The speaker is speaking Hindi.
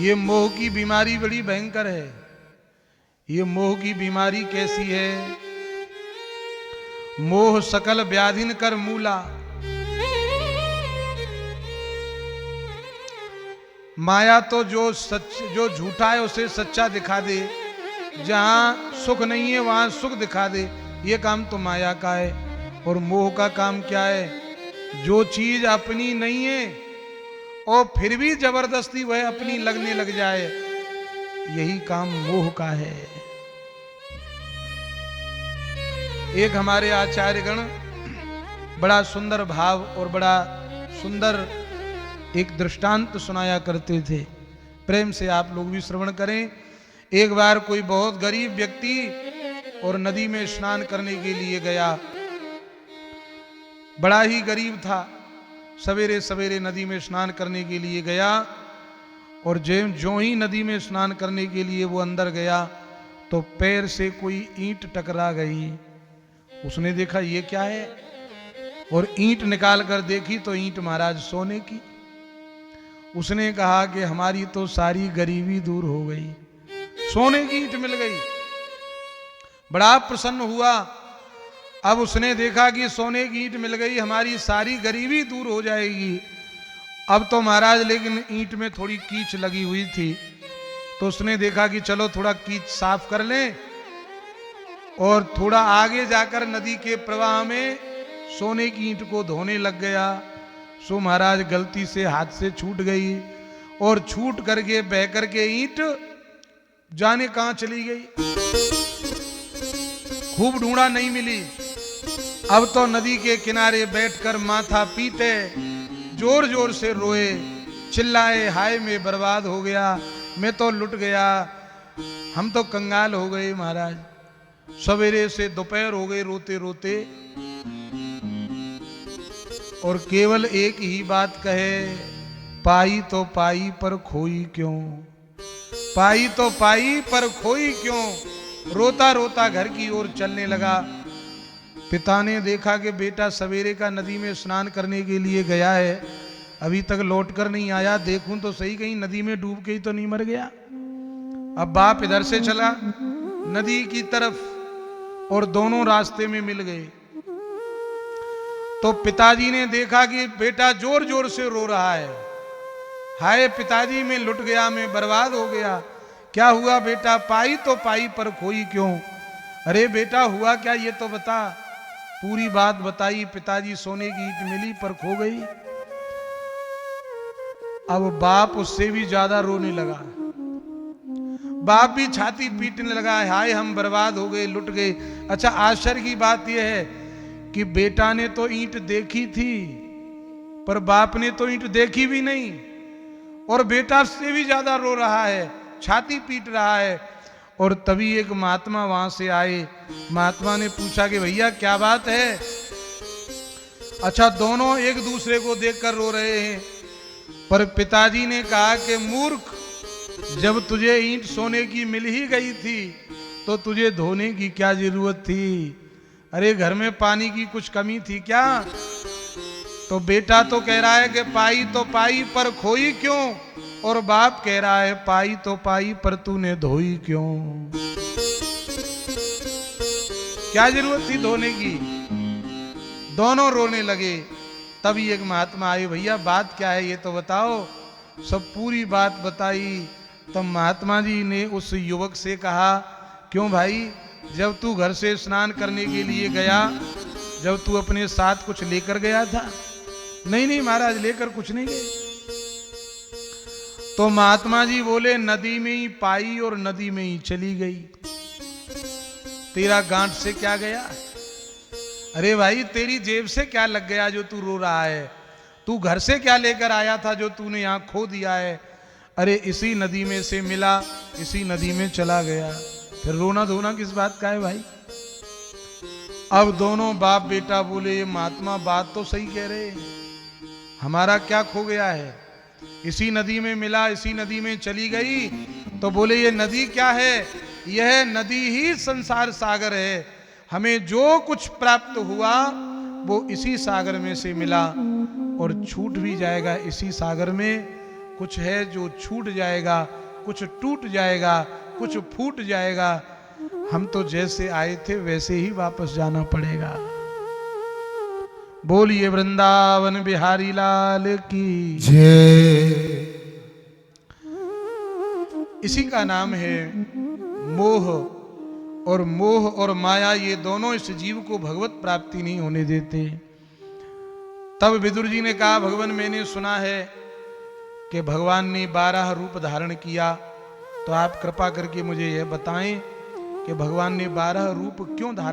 ये मोह की बीमारी बड़ी भयंकर है। ये मोह की बीमारी कैसी है? मोह सकल व्याधिन कर मूला। माया तो जो झूठा है उसे सच्चा दिखा दे, जहां सुख नहीं है वहां सुख दिखा दे, ये काम तो माया का है। और मोह का काम क्या है? जो चीज अपनी नहीं है और फिर भी जबरदस्ती वह अपनी लगने लग जाए, यही काम मोह का है। एक हमारे आचार्यगण बड़ा सुंदर भाव और बड़ा सुंदर एक दृष्टांत सुनाया करते थे, प्रेम से आप लोग भी श्रवण करें। एक बार कोई बहुत गरीब व्यक्ति और नदी में स्नान करने के लिए गया। बड़ा ही गरीब था, सवेरे सवेरे नदी में स्नान करने के लिए गया। और जो ही नदी में स्नान करने के लिए वो अंदर गया तो पैर से कोई ईंट टकरा गई। उसने देखा ये क्या है, और ईंट निकाल कर देखी तो ईंट महाराज सोने की। उसने कहा कि हमारी तो सारी गरीबी दूर हो गई, सोने की ईंट मिल गई। बड़ा प्रसन्न हुआ। अब उसने देखा कि सोने की ईंट मिल गई, हमारी सारी गरीबी दूर हो जाएगी। अब तो महाराज लेकिन ईंट में थोड़ी कीच लगी हुई थी, तो उसने देखा कि चलो थोड़ा कीच साफ कर लें, और थोड़ा आगे जाकर नदी के प्रवाह में सोने की ईंट को धोने लग गया। सो महाराज गलती से हाथ से छूट गई, और छूट करके बह करके ईंट जाने कहां चली गई। खूब ढूंढा, नहीं मिली। अब तो नदी के किनारे बैठकर माथा पीटे जोर जोर से रोए, चिल्लाए, हाय मैं बर्बाद हो गया, मैं तो लुट गया, हम तो कंगाल हो गए महाराज। सवेरे से दोपहर हो गई रोते रोते, और केवल एक ही बात कहे, पाई तो पाई पर खोई क्यों, पाई तो पाई पर खोई क्यों। रोता रोता घर की ओर चलने लगा। पिता ने देखा कि बेटा सवेरे का नदी में स्नान करने के लिए गया है, अभी तक लौट कर नहीं आया, देखूं तो सही कहीं नदी में डूब के ही तो नहीं मर गया। अब बाप इधर से चला नदी की तरफ, और दोनों रास्ते में मिल गए। तो पिताजी ने देखा कि बेटा जोर जोर से रो रहा है, हाय पिताजी मैं लुट गया, मैं बर्बाद हो गया। क्या हुआ बेटा? पाई तो पाई पर खोई क्यों। अरे बेटा हुआ क्या ये तो बता। पूरी बात बताई। पिताजी सोने की ईंट मिली पर खो गई। अब बाप उससे भी ज्यादा रोने लगा। बाप भी छाती पीटने लगा, हाय हम बर्बाद हो गए, लुट गए। अच्छा आश्चर्य की बात यह है कि बेटा ने तो ईंट देखी थी, पर बाप ने तो ईंट देखी भी नहीं, और बेटा से भी ज्यादा रो रहा है, छाती पीट रहा है। और तभी एक महात्मा वहां से आए। महात्मा ने पूछा कि भैया क्या बात है? अच्छा दोनों एक दूसरे को देखकर रो रहे हैं। पर पिताजी ने कहा कि मूर्ख, जब तुझे ईंट सोने की मिल ही गई थी तो तुझे धोने की क्या जरूरत थी? अरे घर में पानी की कुछ कमी थी क्या? तो बेटा तो कह रहा है कि पाई तो पाई पर खोई क्यों, और बाप कह रहा है पाई तो पाई पर तूने धोई क्यों। क्या जरूरत थी धोने की? दोनों रोने लगे। तभी एक महात्मा आए, भैया बात क्या है ये तो बताओ। सब पूरी बात बताई। तब महात्मा जी ने उस युवक से कहा, क्यों भाई, जब तू घर से स्नान करने के लिए गया, जब तू अपने साथ कुछ लेकर गया था? नहीं नहीं महाराज लेकर कुछ नहीं गए। तो महात्मा जी बोले, नदी में ही पाई और नदी में ही चली गई, तेरा गांठ से क्या गया? अरे भाई तेरी जेब से क्या लग गया जो तू रो रहा है? तू घर से क्या लेकर आया था जो तूने यहां खो दिया है? अरे इसी नदी में से मिला, इसी नदी में चला गया, फिर रोना धोना किस बात का है भाई? अब दोनों बाप बेटा बोले, ये महात्मा बात तो सही कह रहे हैं, हमारा क्या खो गया है? इसी नदी में मिला, इसी नदी में चली गई। तो बोले ये नदी क्या है? यह नदी ही संसार सागर है। हमें जो कुछ प्राप्त हुआ वो इसी सागर में से मिला, और छूट भी जाएगा इसी सागर में। कुछ है जो छूट जाएगा, कुछ टूट जाएगा, कुछ फूट जाएगा। हम तो जैसे आए थे वैसे ही वापस जाना पड़ेगा। बोलिए वृंदावन बिहारी लाल की जय। इसी का नाम है मोह। और मोह और माया ये दोनों इस जीव को भगवत प्राप्ति नहीं होने देते। तब विदुर जी ने कहा, भगवान मैंने सुना है कि भगवान ने 12 रूप धारण किया, तो आप कृपा करके मुझे यह बताएं कि भगवान ने 12 रूप क्यों धारण